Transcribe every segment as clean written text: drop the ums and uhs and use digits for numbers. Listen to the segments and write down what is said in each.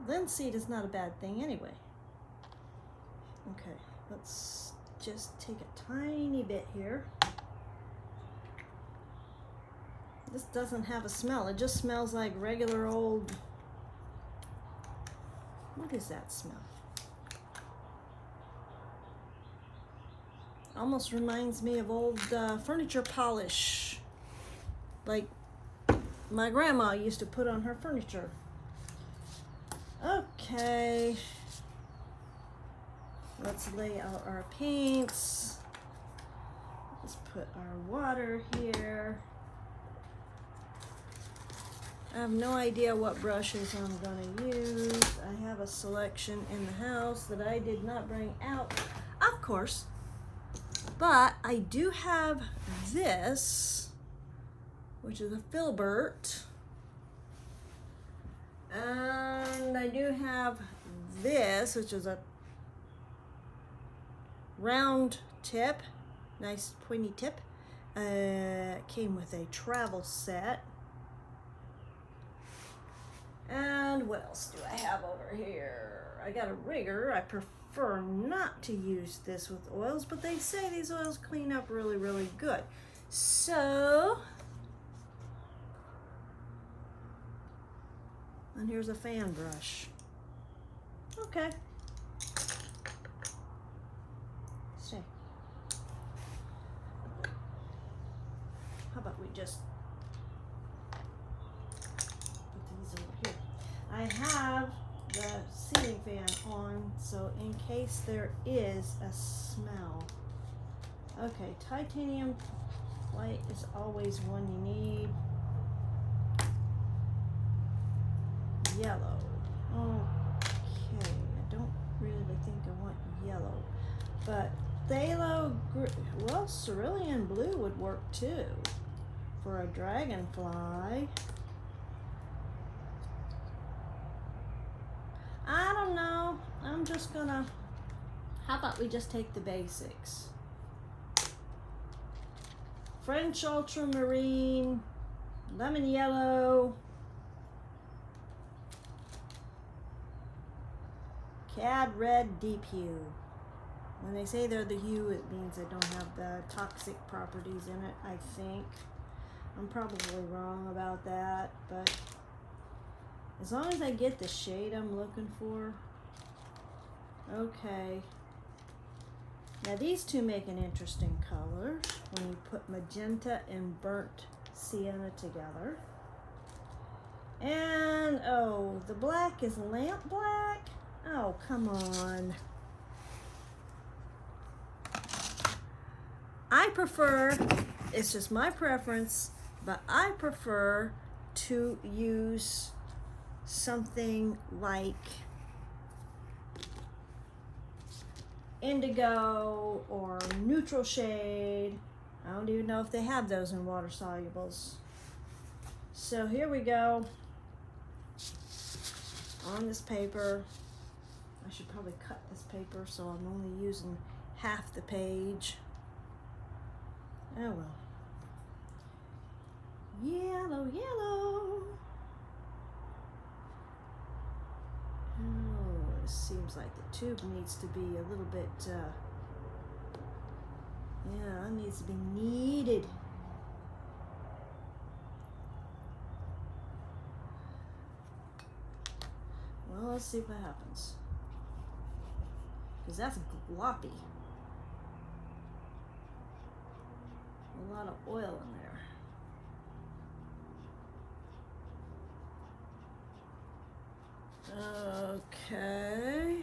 Linseed is not a bad thing anyway. Okay, let's just take a tiny bit here. This doesn't have a smell. It just smells like regular old... What is that smell? Almost reminds me of old furniture polish, like my grandma used to put on her furniture. Okay, let's lay out our paints. Let's put our water here. I have no idea what brushes I'm gonna use. I have a selection in the house that I did not bring out, of course. But I do have this, which is a filbert. And I do have this, which is a round tip, nice pointy tip. Came with a travel set. And what else do I have over here? I got a rigger. I prefer not to use this with oils, but they say these oils clean up really, really good. So, and here's a fan brush. Okay. Stay. How about we just put these over here? I have the ceiling fan on, so in case there is a smell. Okay, titanium white is always one you need. Yellow. Okay, I don't really think I want yellow, but phthalo, well, cerulean blue would work too for a dragonfly. I don't know. I'm just gonna, how about we just take the basics? French ultramarine, lemon yellow, cad red deep hue. When they say they're the hue, it means they don't have the toxic properties in it, I think. I'm probably wrong about that, but as long as I get the shade I'm looking for. Okay. Now these two make an interesting color when you put magenta and burnt sienna together. And, oh, the black is lamp black? Oh, come on. I prefer, it's just my preference, but I prefer to use something like indigo or neutral shade. I don't even know if they have those in water solubles. So here we go on this paper. I should probably cut this paper so I'm only using half the page. Oh well. Yellow, yellow. Oh, it seems like the tube needs to be a little bit, yeah, it needs to be kneaded. Well, let's see what happens. Because that's gloppy. A lot of oil in there. Okay.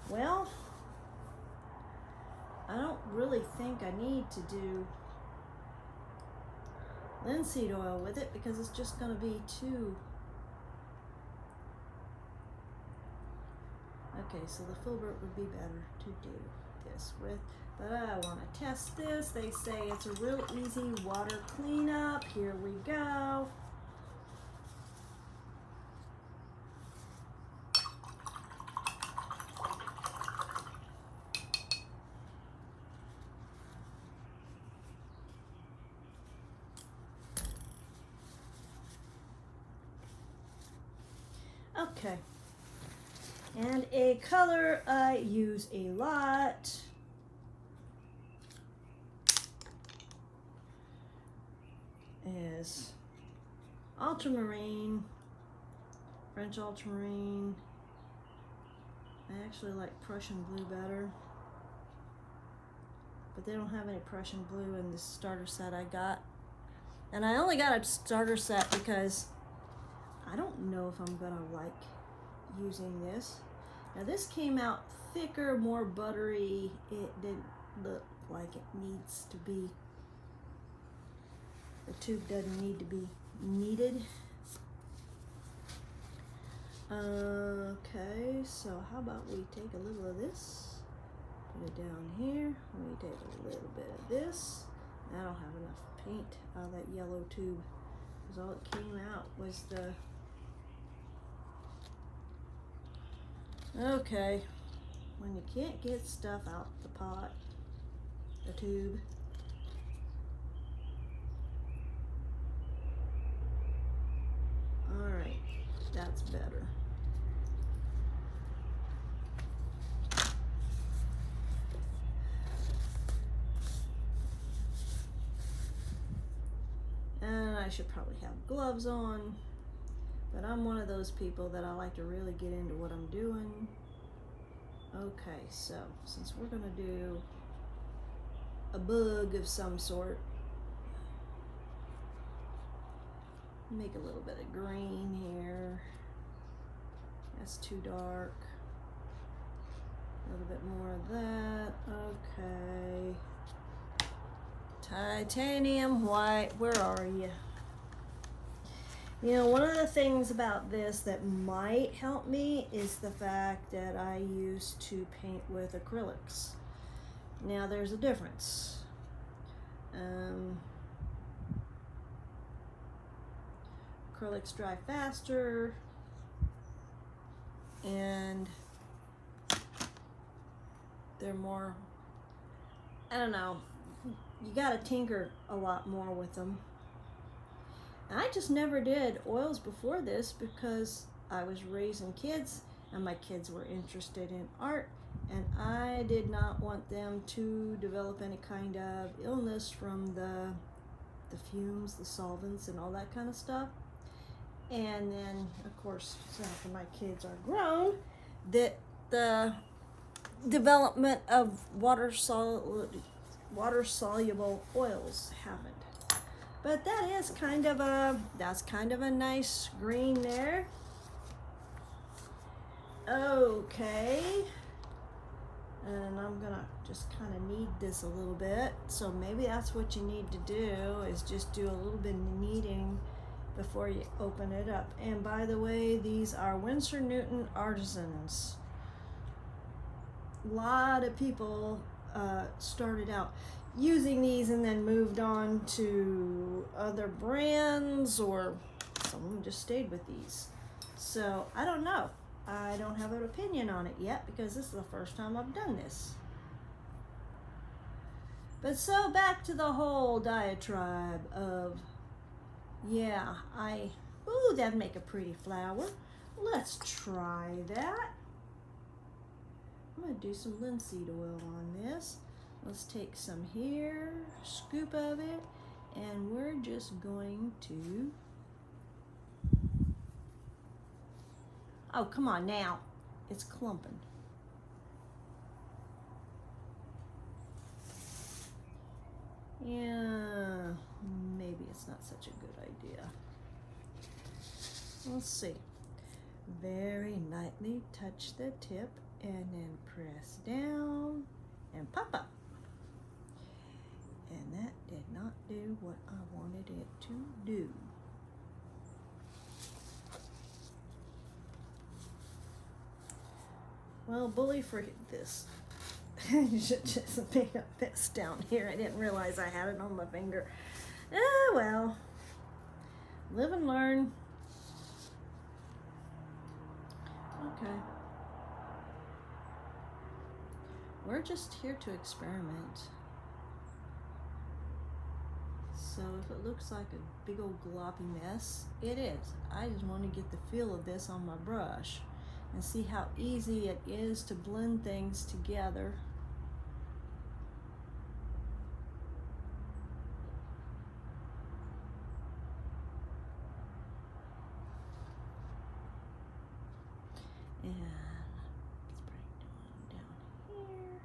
Well, I don't really think I need to do linseed oil with it because it's just going to be too... Okay, so the filbert would be better to do this with, but I want to test this. They say it's a real easy water cleanup. Here we go. Okay. And a color I use a lot is ultramarine, French ultramarine. I actually like Prussian blue better, but they don't have any Prussian blue in this starter set I got. And I only got a starter set because I don't know if I'm gonna like using this. Now this came out thicker, more buttery. It didn't look like it needs to be, the tube doesn't need to be kneaded. Okay, so how about we take a little of this, put it down here. We take a little bit of this. I don't have enough paint out of that yellow tube because all it came out was the, okay, when you can't get stuff out the pot, the tube, all right, that's better. And I should probably have gloves on, but I'm one of those people that I like to really get into what I'm doing. Okay, so since we're gonna do a bug of some sort, make a little bit of green here. That's too dark. A little bit more of that. Okay. Titanium white, where are you? You know, one of the things about this that might help me is the fact that I used to paint with acrylics. Now there's a difference. Acrylics dry faster, and they're more, I don't know, you gotta tinker a lot more with them. I just never did oils before this because I was raising kids and my kids were interested in art, and I did not want them to develop any kind of illness from the fumes, the solvents, and all that kind of stuff. And then, of course, after my kids are grown, that the development of water soluble oils happened. But that is kind of a nice green there. Okay. And I'm gonna just kind of knead this a little bit. So maybe that's what you need to do, is just do a little bit of kneading before you open it up. And by the way, these are Winsor Newton Artisans. A lot of people started out using these and then moved on to other brands, or some of them just stayed with these. So I don't know. I don't have an opinion on it yet because this is the first time I've done this. But so back to the whole diatribe of, yeah, ooh, that'd make a pretty flower. Let's try that. I'm gonna do some linseed oil on this. Let's take some here, scoop of it, and we're just going to, oh, come on now, it's clumping. Yeah, maybe it's not such a good idea. Let's see. Very lightly touch the tip and then press down and pop up. And that did not do what I wanted it to do. Well, bully for this. You should just make up this down here. I didn't realize I had it on my finger. Ah, well. Live and learn. Okay. We're just here to experiment. So if it looks like a big old gloppy mess, it is. I just want to get the feel of this on my brush and see how easy it is to blend things together. And let's bring one down here.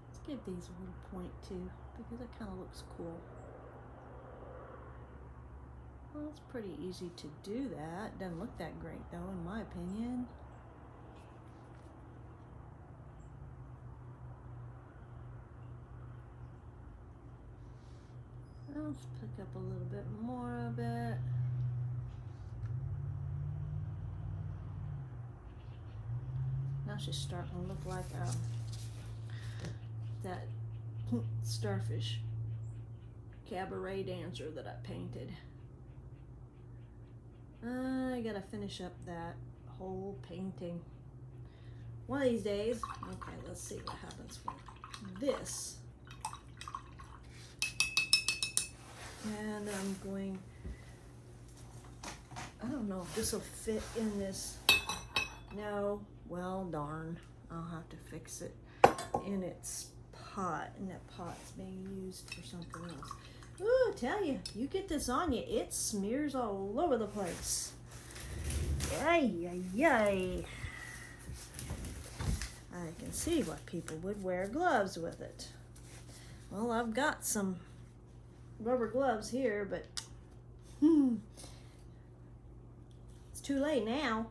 Let's give these a little point too, because it kind of looks cool. Well, it's pretty easy to do that. Doesn't look that great though, in my opinion. Let's pick up a little bit more of it. Now she's starting to look like that starfish cabaret dancer that I painted. I gotta finish up that whole painting one of these days. Okay, let's see what happens with this. And I'm going, I don't know if this will fit in this. No, well darn, I'll have to fix it in its pot, and that pot's being used for something else. Ooh, I tell you, you get this on you, it smears all over the place. Yay, yay, yay. I can see why people would wear gloves with it. Well, I've got some rubber gloves here, but it's too late now.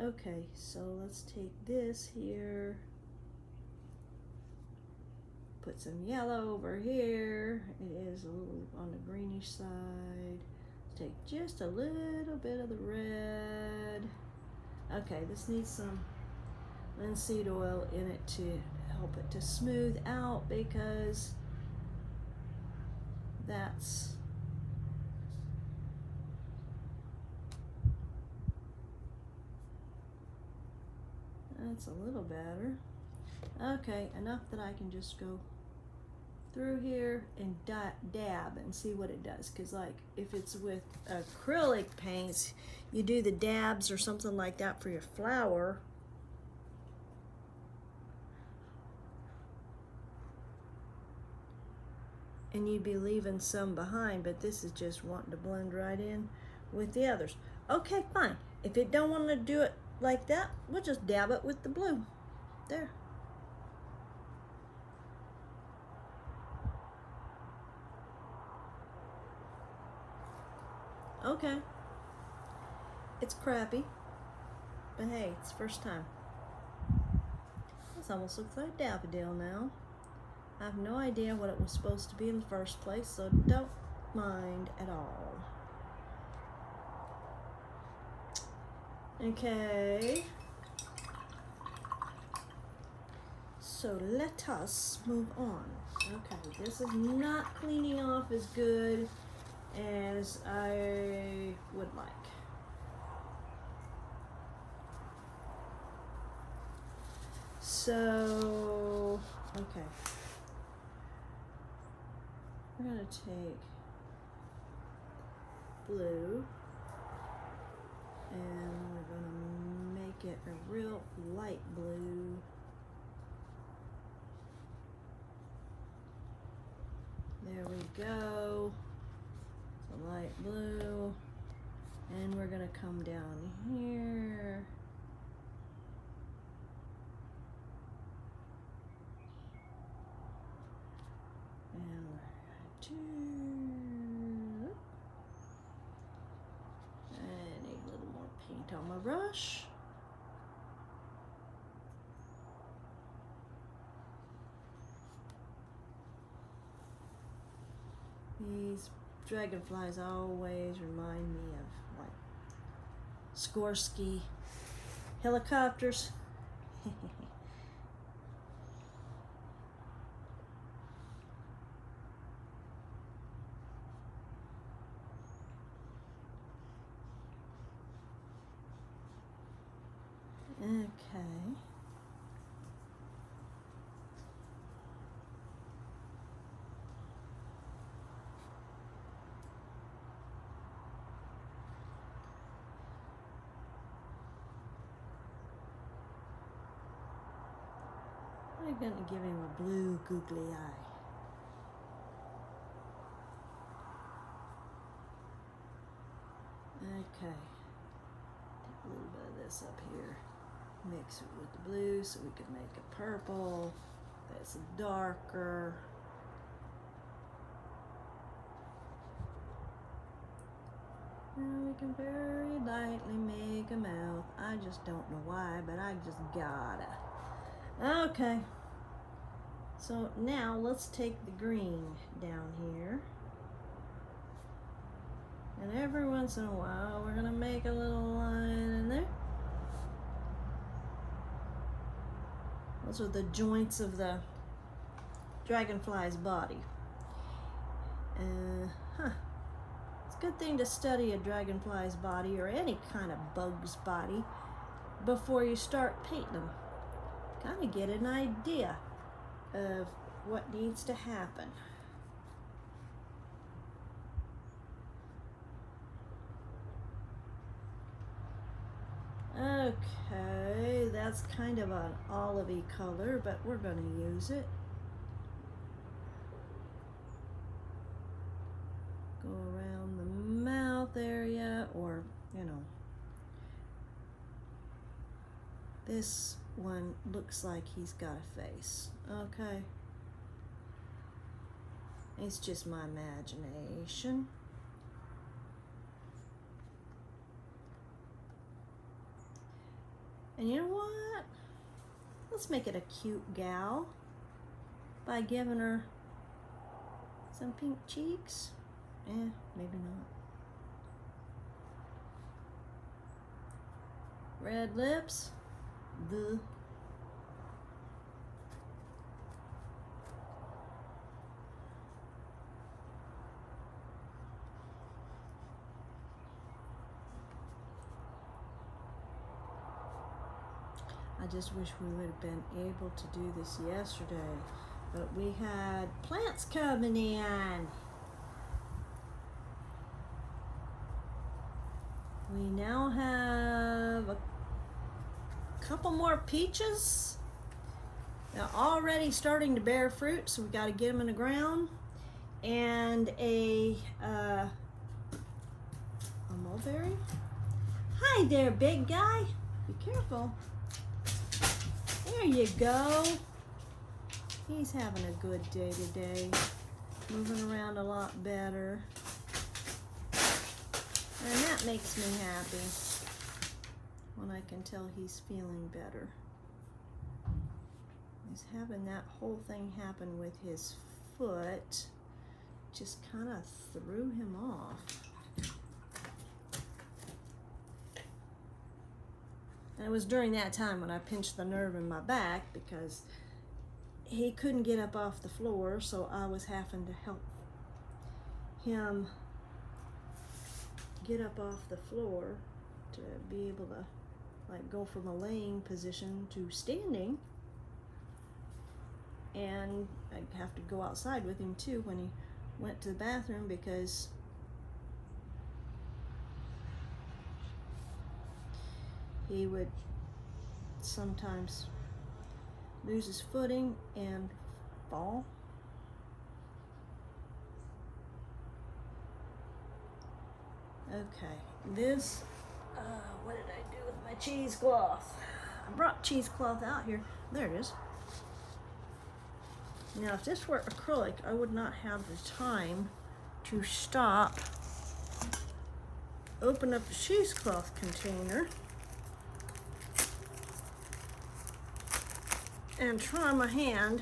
Okay, so let's take this here, put some yellow over here. It is a little on the greenish side. Let's take just a little bit of the red. Okay, this needs some linseed oil in it to help it to smooth out, because that's a little better. Okay, enough that I can just go through here and dab and see what it does, because like if it's with acrylic paints, you do the dabs or something like that for your flower, and you'd be leaving some behind, but this is just wanting to blend right in with the others. Okay, fine. If it don't want to do it like that, we'll just dab it with the blue. There. Okay. It's crappy, but hey, it's the first time. This almost looks like daffodil now. I have no idea what it was supposed to be in the first place, so don't mind at all. Okay. So let us move on. Okay, this is not cleaning off as good as I would like. So, okay. We're gonna take blue and we're gonna make it a real light blue. There we go. It's a light blue. And we're gonna come down here. And we're gonna do, I need a little more paint on my brush. These dragonflies always remind me of like Skorsky helicopters. Okay. I'm going to give him a blue googly eye. Okay. Take a little bit of this up here. Mix it with the blue so we can make a purple that's darker. Now we can very lightly make a mouth. I just don't know why, but I just gotta. Okay. So now let's take the green down here. And every once in a while, we're gonna make a little line in there. Those are the joints of the dragonfly's body. It's a good thing to study a dragonfly's body or any kind of bug's body before you start painting them. Kind of get an idea of what needs to happen. Okay, that's kind of an olivey color, but we're going to use it. Go around the mouth area, or, you know, this one looks like he's got a face. Okay. It's just my imagination. And you know what? Let's make it a cute gal by giving her some pink cheeks. Maybe not. Red lips. The I just wish we would have been able to do this yesterday, but we had plants coming in. We now have a couple more peaches. They're already starting to bear fruit, so we got to get them in the ground. And a mulberry. Hi there, big guy. Be careful. There you go. He's having a good day today. Moving around a lot better. And that makes me happy when I can tell he's feeling better. He's having that whole thing happen with his foot. Just kind of threw him off. And it was during that time when I pinched the nerve in my back because he couldn't get up off the floor, so I was having to help him get up off the floor to be able to like go from a laying position to standing. And I'd have to go outside with him too when he went to the bathroom because he would sometimes lose his footing and fall. Okay, this, what did I do with my cheesecloth? I brought cheesecloth out here. There it is. Now, if this were acrylic, I would not have the time to stop, open up the cheesecloth container, and try my hand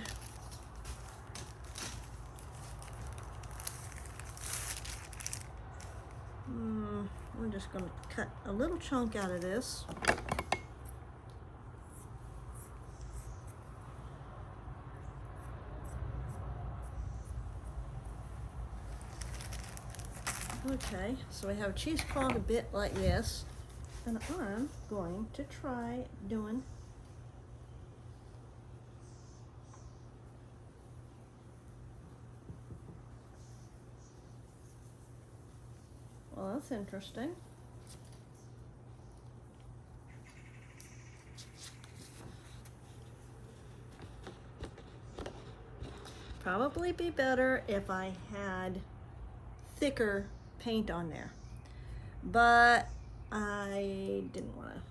we're just going to cut a little chunk out of this. Okay, so we have a cheesecloth a bit like this, and I'm going to try doing well, that's interesting. probably be better if I had thicker paint on there, but I didn't want to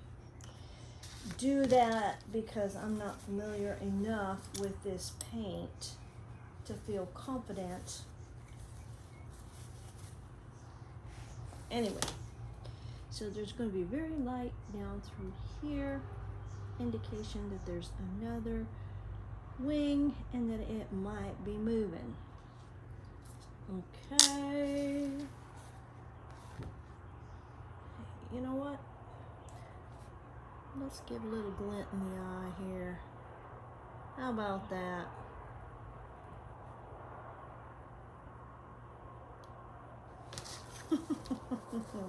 do that because I'm not familiar enough with this paint to feel confident. Anyway, so there's going to be very light down through here, indication that there's another wing and that it might be moving. Okay. You know what? Let's give a little glint in the eye here. How about that?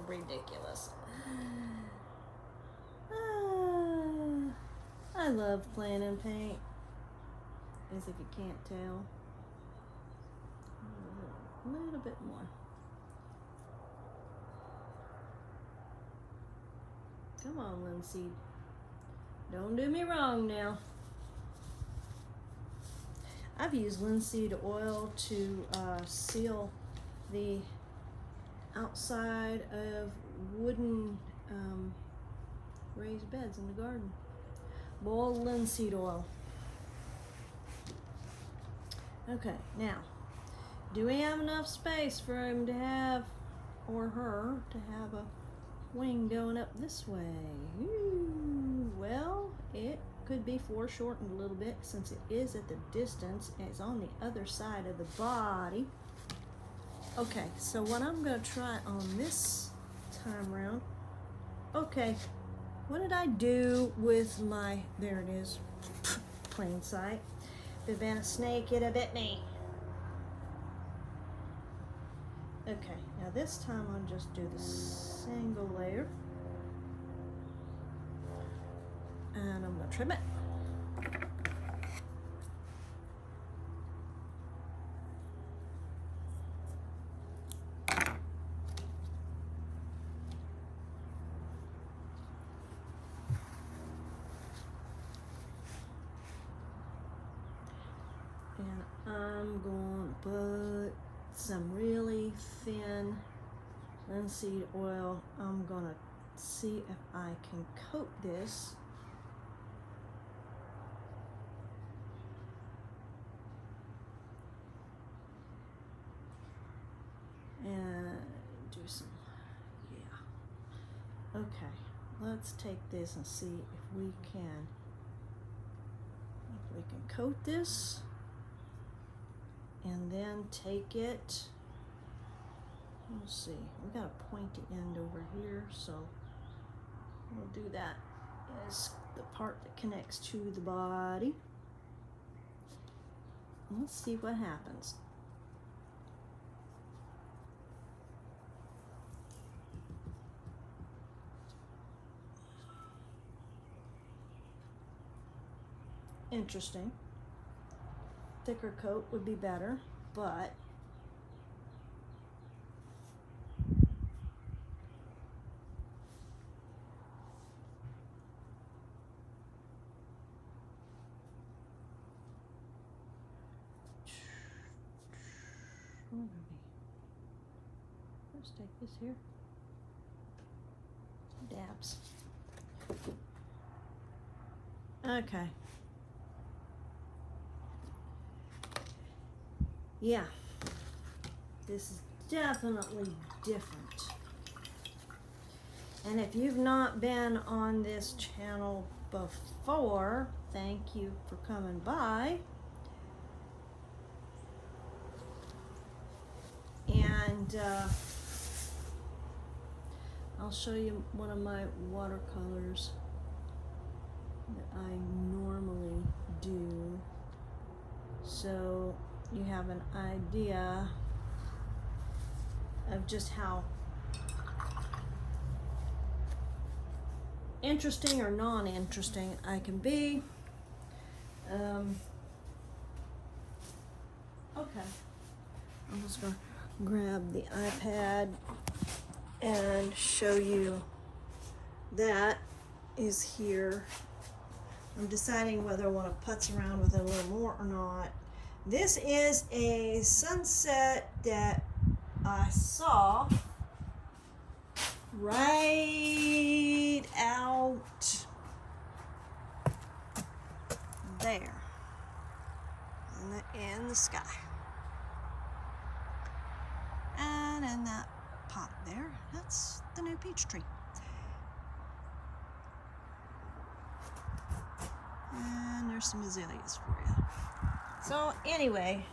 Ridiculous. I love playing in paint, as if you can't tell. A little bit more. Come on, linseed. Don't do me wrong now. I've used linseed oil to seal the outside of wooden raised beds in the garden. Boiled linseed oil. Okay, now, do we have enough space for him to have, or her, to have a wing going up this way? Ooh, well, it could be foreshortened a little bit since it is at the distance and it's on the other side of the body. Okay, so what I'm going to try on this time around, okay, what did I do with my, there it is, plain sight. If it had been a snake, it'd have bit me. Okay, now this time I'll just do the single layer. And I'm going to trim it. And I'm going to put some really thin linseed oil. I'm going to see if I can coat this. And do some, yeah. Okay, let's take this and see if we can coat this. And then take it, we'll see, we got a pointy end over here, so we'll do that as the part that connects to the body. Let's see what happens. Interesting. Thicker coat would be better, but let's take this here. Dabs. Okay. Yeah, this is definitely different. And if you've not been on this channel before, thank you for coming by. And I'll show you one of my watercolors that I normally do, so you have an idea of just how interesting or non-interesting I can be. Okay, I'm just gonna grab the iPad and show you that is here. I'm deciding whether I want to putz around with it a little more or not. This is a sunset that I saw right out there in the sky. And in that pot there, that's the new peach tree. And there's some azaleas for you. So anyway,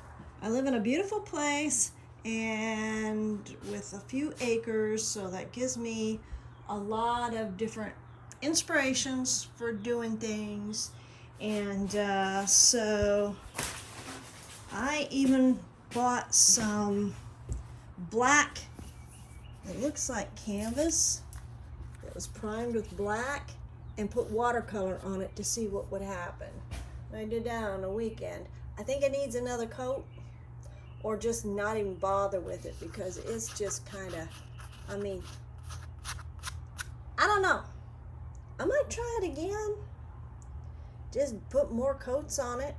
I live in a beautiful place and with a few acres, so that gives me a lot of different inspirations for doing things. And so I even bought some black, it looks like canvas that was primed with black, and put watercolor on it to see what would happen. And I did that on a weekend. I think it needs another coat, or just not even bother with it, because it's just kind of, I mean, I don't know. I might try it again. Just put more coats on it.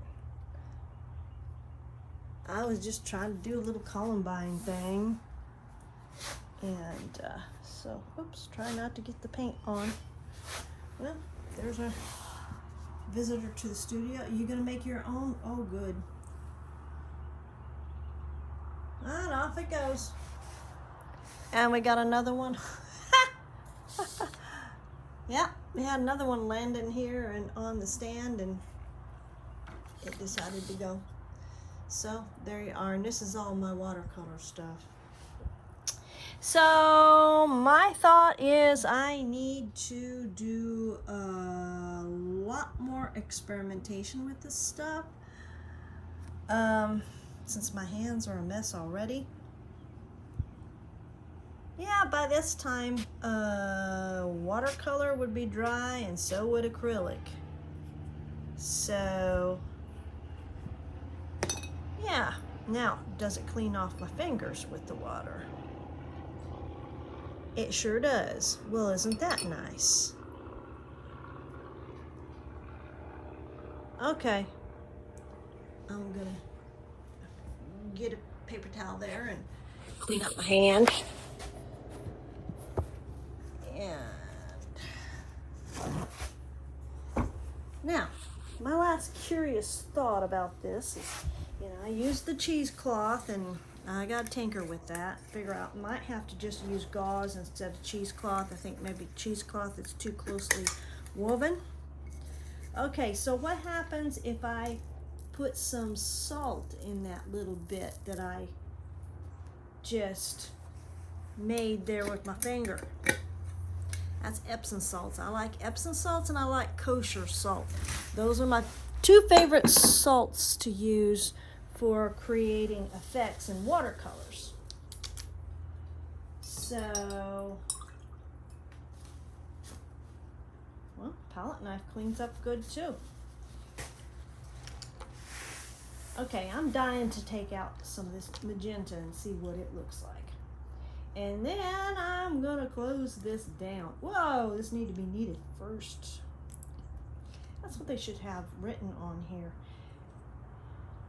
I was just trying to do a little Columbine thing. And so, oops, try not to get the paint on. Well, there's a visitor to the studio. Are you gonna make your own? Oh, good. And off it goes. And we got another one. Yeah, we had another one landing here and on the stand, and it decided to go. So there you are, and this is all my watercolor stuff. So my thought is I need to do a lot more experimentation with this stuff. Since my hands are a mess already. Yeah, by this time, watercolor would be dry, and so would acrylic. So, yeah. Now, does it clean off my fingers with the water? It sure does. Well, isn't that nice? Okay. I'm gonna get a paper towel there and clean up my hand. Now, my last curious thought about this is, I used the cheesecloth, and I got to tinker with that. Figure out, might have to just use gauze instead of cheesecloth. I think maybe cheesecloth is too closely woven. Okay, so what happens if I put some salt in that little bit that I just made there with my finger? That's Epsom salts. I like Epsom salts, and I like kosher salt. Those are my two favorite salts to use for creating effects in watercolors. So, well, palette knife cleans up good too. Okay, I'm dying to take out some of this magenta and see what it looks like. And then I'm gonna close this down. Whoa, this needs to be kneaded first. That's what they should have written on here.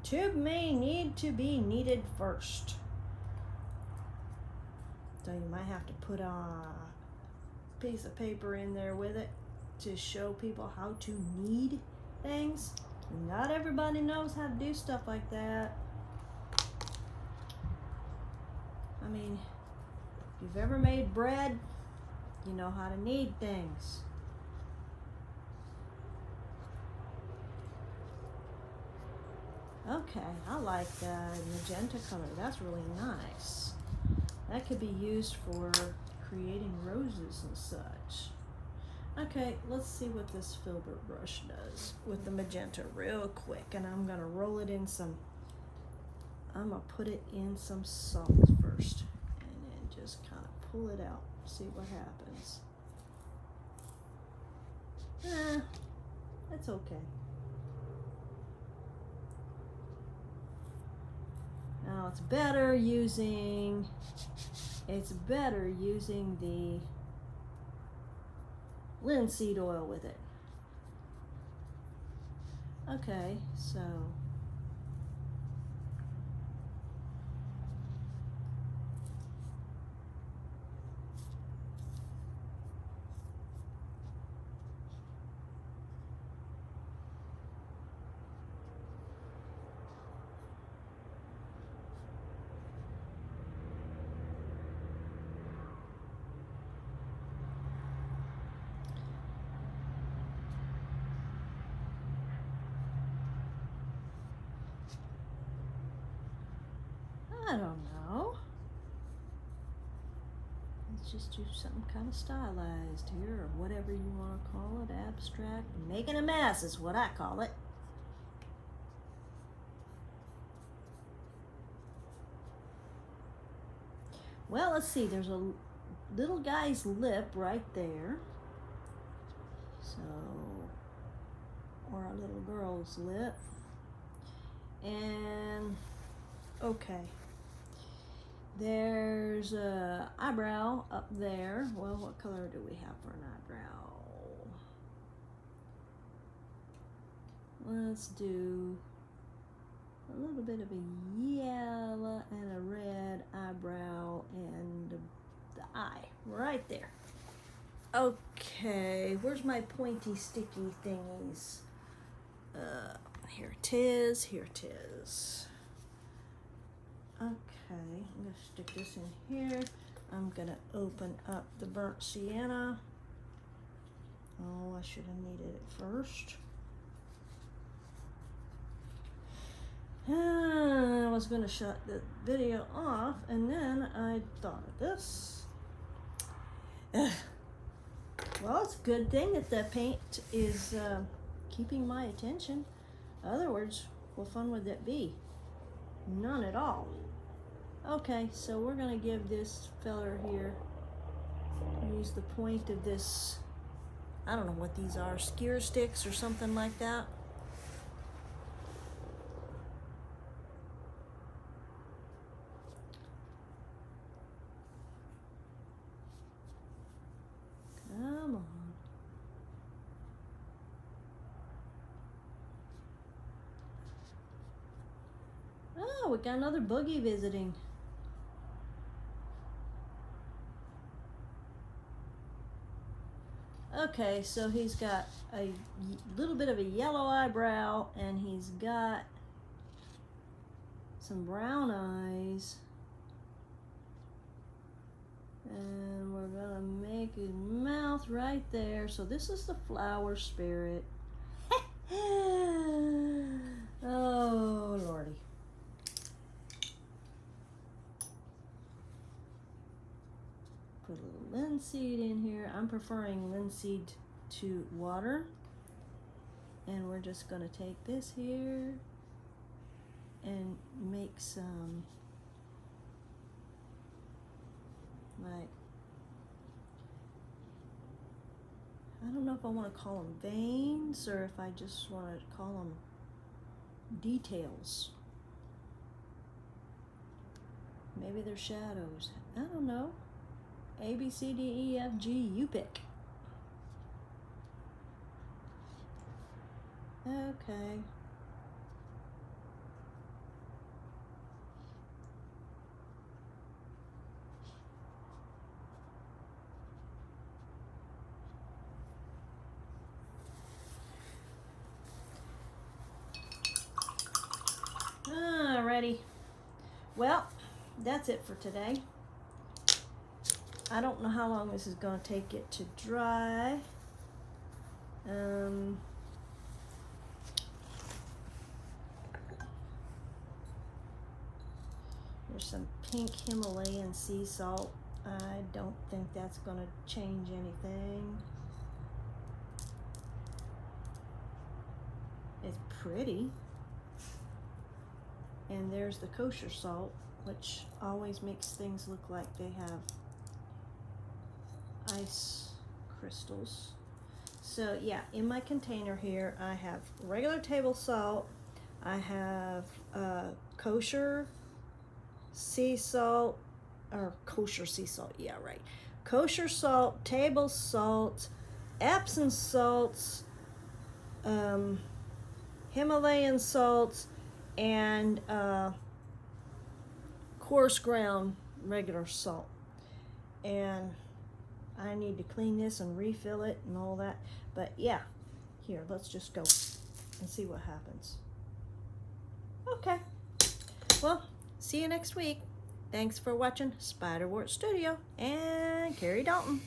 Tube may need to be kneaded first. So you might have to put a piece of paper in there with it to show people how to knead things. Not everybody knows how to do stuff like that. I mean, if you've ever made bread, you know how to knead things. Okay, I like the magenta color. That's really nice. That could be used for creating roses and such. Okay, let's see what this filbert brush does with the magenta real quick. And I'm gonna roll it in some, I'm gonna put it in some salt first. And then just kind of pull it out, see what happens. That's okay. Now it's better using the linseed oil with it. Okay, so just do something kind of stylized here, or whatever you want to call it, abstract. Making a mess is what I call it. Well, let's see, there's a little guy's lip right there. So, or a little girl's lip. And, okay. There's a eyebrow up there. Well, what color do we have for an eyebrow? Let's do a little bit of a yellow and a red eyebrow and the eye right there. Okay, where's my pointy sticky thingies? Here it is, here it is. Okay, I'm gonna stick this in here. I'm gonna open up the burnt sienna. Oh, I should have needed it first. I was gonna shut the video off, and then I thought of this. Well, it's a good thing that the paint is keeping my attention. In other words, what fun would that be? None at all. Okay, so we're gonna give this feller here, use the point of this, I don't know what these are, skewer sticks or something like that. Come on. Oh, we got another boogie visiting. Okay, so he's got a little bit of a yellow eyebrow, and he's got some brown eyes. And we're gonna make his mouth right there. So this is the flower spirit. Oh, Lordy. Put a little linseed in here. I'm preferring linseed to water. And we're just gonna take this here and make some, like, I don't know if I want to call them veins or if I just want to call them details. Maybe they're shadows. I don't know. A, B, C, D, E, F, G, you pick. Okay. Alrighty. Well, that's it for today. I don't know how long this is going to take it to dry. There's some pink Himalayan sea salt. I don't think that's going to change anything. It's pretty. And there's the kosher salt, which always makes things look like they have ice crystals. So yeah, in my container here, I have regular table salt. I have kosher sea salt, or kosher sea salt, yeah, right. Kosher salt, table salt, Epsom salts, Himalayan salts, and coarse ground regular salt. And I need to clean this and refill it and all that. But yeah, here, let's just go and see what happens. Okay. Well, see you next week. Thanks for watching Spiderwort Studio and Carrie Dalton.